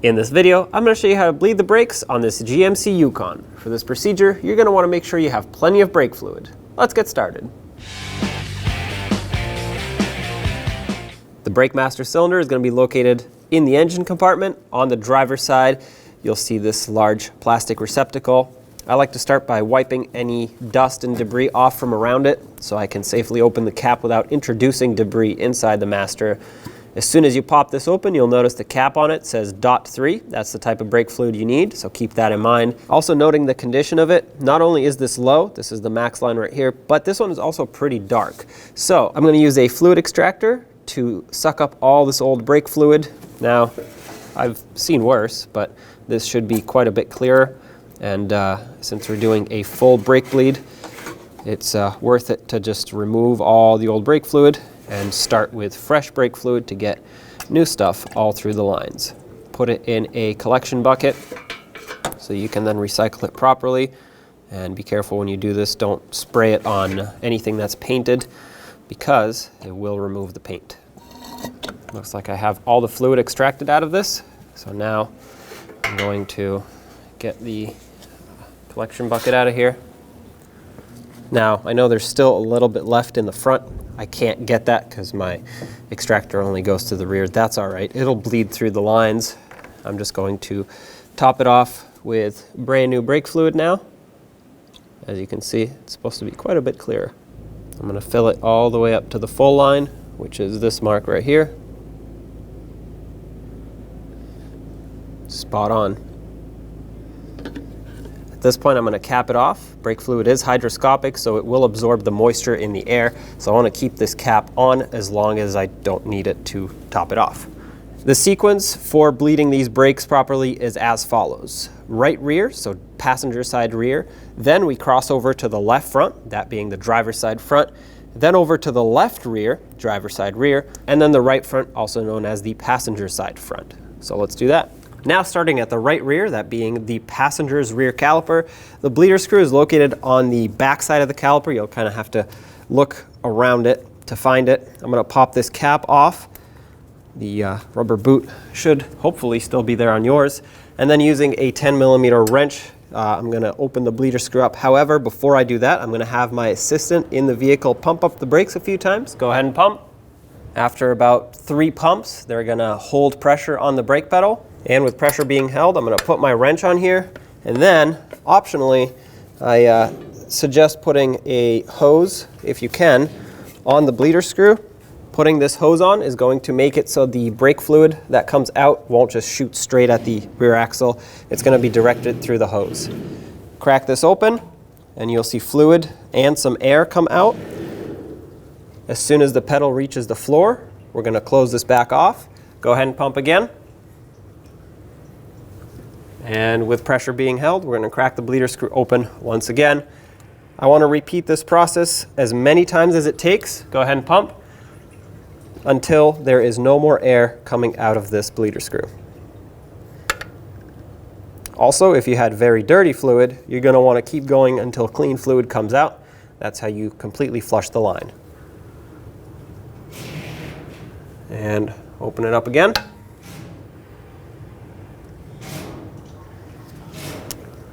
In this video, I'm going to show you how to bleed the brakes on this GMC Yukon. For this procedure, you're going to want to make sure you have plenty of brake fluid. Let's get started. The brake master cylinder is going to be located in the engine compartment. On the driver's side, you'll see this large plastic receptacle. I like to start by wiping any dust and debris off from around it so I can safely open the cap without introducing debris inside the master. As soon as you pop this open, you'll notice the cap on it says .3. That's the type of brake fluid you need, so keep that in mind. Also noting the condition of it, not only is this low, this is the max line right here, but this one is also pretty dark. So I'm going to use a fluid extractor to suck up all this old brake fluid. Now, I've seen worse, but this should be quite a bit clearer. And since we're doing a full brake bleed, it's worth it to just remove all the old brake fluid and start with fresh brake fluid to get new stuff all through the lines. Put it in a collection bucket so you can then recycle it properly. And be careful when you do this, don't spray it on anything that's painted because it will remove the paint. Looks like I have all the fluid extracted out of this. So now I'm going to get the collection bucket out of here. Now, I know there's still a little bit left in the front. I can't get that because my extractor only goes to the rear. That's all right. It'll bleed through the lines. I'm just going to top it off with brand new brake fluid now. As you can see, it's supposed to be quite a bit clearer. I'm going to fill it all the way up to the full line, which is this mark right here. Spot on. At this point, I'm going to cap it off. Brake fluid is hydroscopic, so it will absorb the moisture in the air. So I want to keep this cap on as long as I don't need it to top it off. The sequence for bleeding these brakes properly is as follows. Right rear, so passenger side rear. Then we cross over to the left front, that being the driver's side front. Then over to the left rear, driver's side rear. And then the right front, also known as the passenger side front. So let's do that. Now starting at the right rear, that being the passenger's rear caliper, the bleeder screw is located on the back side of the caliper. You'll kind of have to look around it to find it. I'm going to pop this cap off. The rubber boot should hopefully still be there on yours. And then using a 10mm wrench, I'm going to open the bleeder screw up. However, before I do that, I'm going to have my assistant in the vehicle pump up the brakes a few times. Go ahead and pump. After about 3 pumps, they're going to hold pressure on the brake pedal. And with pressure being held, I'm going to put my wrench on here. And then, optionally, I suggest putting a hose, if you can, on the bleeder screw. Putting this hose on is going to make it so the brake fluid that comes out won't just shoot straight at the rear axle. It's going to be directed through the hose. Crack this open, and you'll see fluid and some air come out. As soon as the pedal reaches the floor, we're going to close this back off. Go ahead and pump again. And with pressure being held, we're going to crack the bleeder screw open once again. I want to repeat this process as many times as it takes. Go ahead and pump until there is no more air coming out of this bleeder screw. Also, if you had very dirty fluid, you're going to want to keep going until clean fluid comes out. That's how you completely flush the line. And open it up again.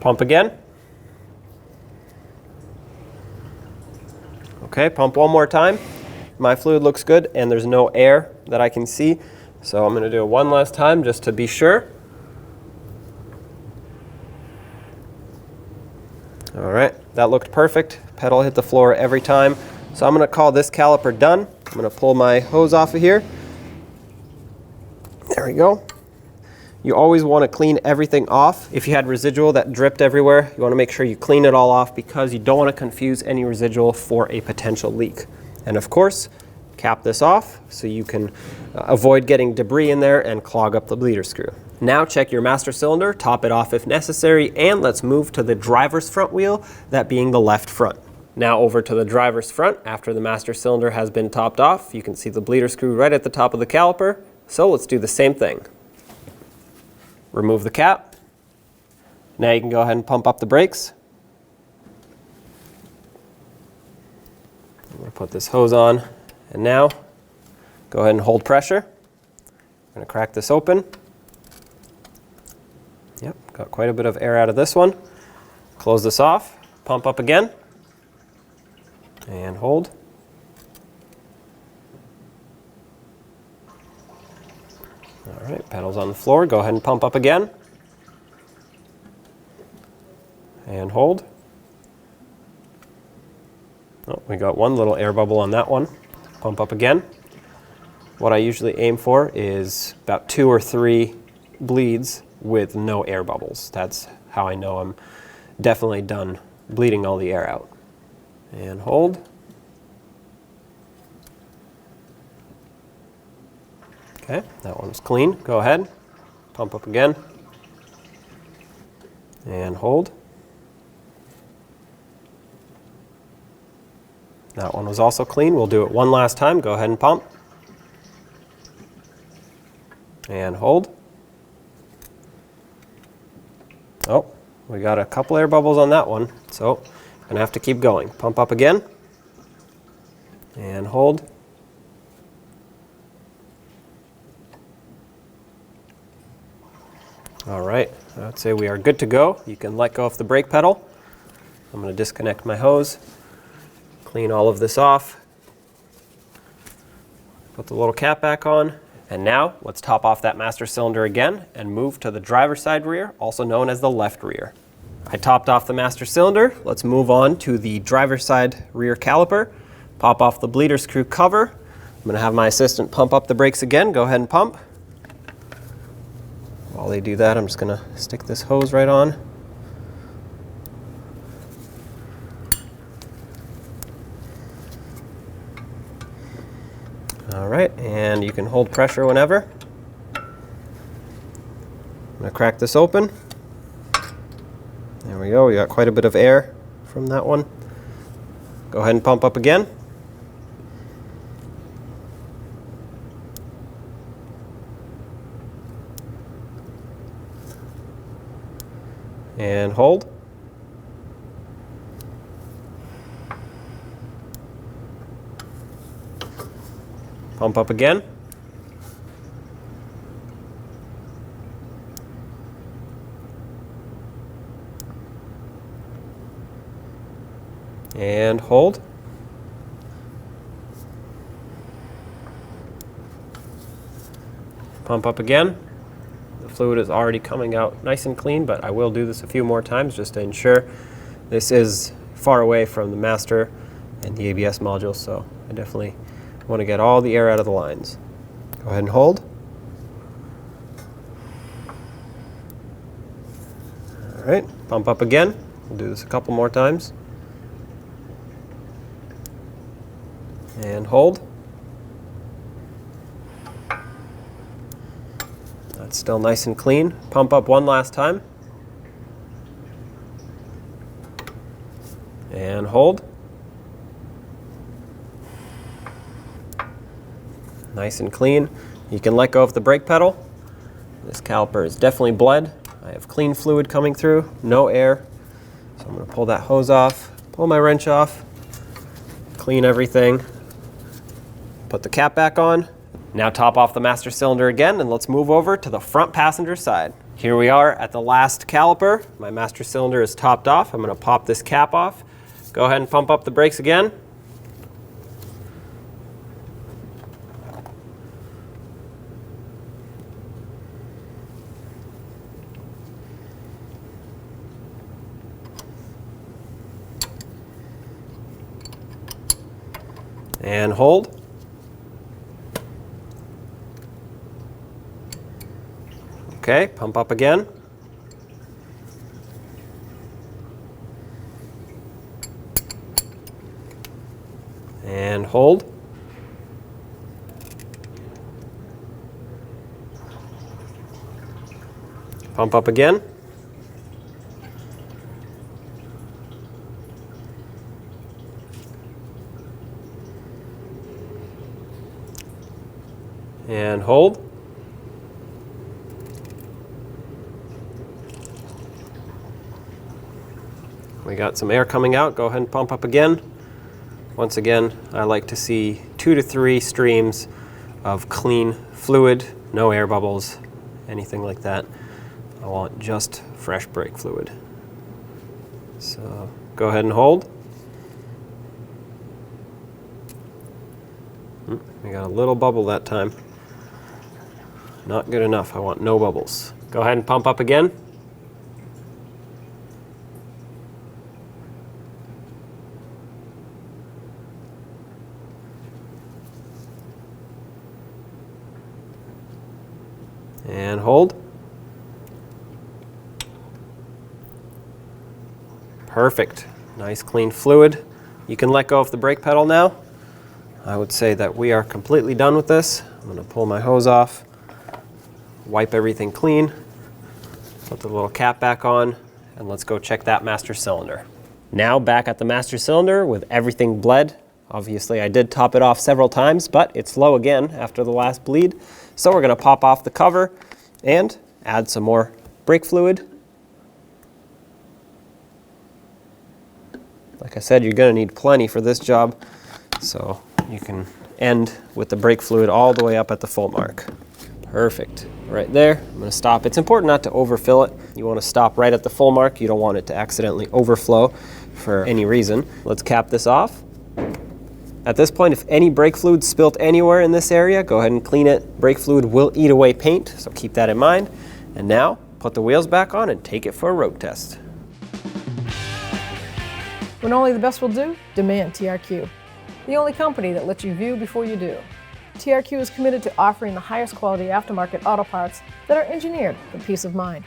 Pump again. Okay, pump one more time. My fluid looks good and there's no air that I can see. So I'm going to do it one last time just to be sure. All right, that looked perfect. Pedal hit the floor every time. So I'm going to call this caliper done. I'm going to pull my hose off of here. There we go. You always want to clean everything off. If you had residual that dripped everywhere, you want to make sure you clean it all off because you don't want to confuse any residual for a potential leak. And of course, cap this off so you can avoid getting debris in there and clog up the bleeder screw. Now check your master cylinder, top it off if necessary, and let's move to the driver's front wheel, that being the left front. Now over to the driver's front. After the master cylinder has been topped off, you can see the bleeder screw right at the top of the caliper. So let's do the same thing. Remove the cap. Now you can go ahead and pump up the brakes. I'm going to put this hose on, and now go ahead and hold pressure. I'm going to crack this open. Yep, got quite a bit of air out of this one. Close this off, pump up again, and hold. All right, pedals on the floor, go ahead and pump up again, and hold. Oh, we got one little air bubble on that one. Pump up again. What I usually aim for is about 2 or 3 bleeds with no air bubbles. That's how I know I'm definitely done bleeding all the air out. And hold. Okay, that one's clean. Go ahead, pump up again, and hold. That one was also clean. We'll do it one last time. Go ahead and pump. And hold. Oh, we got a couple air bubbles on that one, so I'm gonna have to keep going. Pump up again. And hold. All right, I'd say we are good to go. You can let go of the brake pedal. I'm gonna disconnect my hose. Clean all of this off, put the little cap back on, and now let's top off that master cylinder again and move to the driver's side rear, also known as the left rear. I topped off the master cylinder. Let's move on to the driver's side rear caliper. Pop off the bleeder screw cover. I'm going to have my assistant pump up the brakes again. Go ahead and pump. While they do that, I'm just going to stick this hose right on. All right, and you can hold pressure whenever. I'm going to crack this open. There we go, we got quite a bit of air from that one. Go ahead and pump up again. And hold. Pump up again. And hold. Pump up again. The fluid is already coming out nice and clean, but I will do this a few more times just to ensure. This is far away from the master and the ABS module, so I definitely want to get all the air out of the lines. Go ahead and hold. All right, pump up again. We'll do this a couple more times. And hold. That's still nice and clean. Pump up one last time. And hold. Nice and clean. You can let go of the brake pedal. This caliper is definitely bled. I have clean fluid coming through, no air. So I'm going to pull that hose off, pull my wrench off, clean everything, put the cap back on. Now top off the master cylinder again, and let's move over to the front passenger side. Here we are at the last caliper. My master cylinder is topped off. I'm going to pop this cap off. Go ahead and pump up the brakes again. And hold. Okay, pump up again. And hold. Pump up again. And hold. We got some air coming out. Go ahead and pump up again. Once again, I like to see 2 to 3 streams of clean fluid, no air bubbles, anything like that. I want just fresh brake fluid. So go ahead and hold. We got a little bubble that time. Not good enough. I want no bubbles. Go ahead and pump up again. And hold. Perfect. Nice clean fluid. You can let go of the brake pedal now. I would say that we are completely done with this. I'm going to pull my hose off, wipe everything clean, put the little cap back on, and let's go check that master cylinder. Now back at the master cylinder with everything bled. Obviously I did top it off several times, but it's low again after the last bleed. So we're going to pop off the cover and add some more brake fluid. Like I said, you're going to need plenty for this job, so you can end with the brake fluid all the way up at the full mark. Perfect. Right there. I'm going to stop. It's important not to overfill it. You want to stop right at the full mark. You don't want it to accidentally overflow for any reason. Let's cap this off. At this point, if any brake fluid spilt anywhere in this area, go ahead and clean it. Brake fluid will eat away paint, so keep that in mind. And now, put the wheels back on and take it for a road test. When only the best will do, demand TRQ. The only company that lets you view before you do. TRQ is committed to offering the highest quality aftermarket auto parts that are engineered for peace of mind.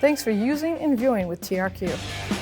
Thanks for using and viewing with TRQ.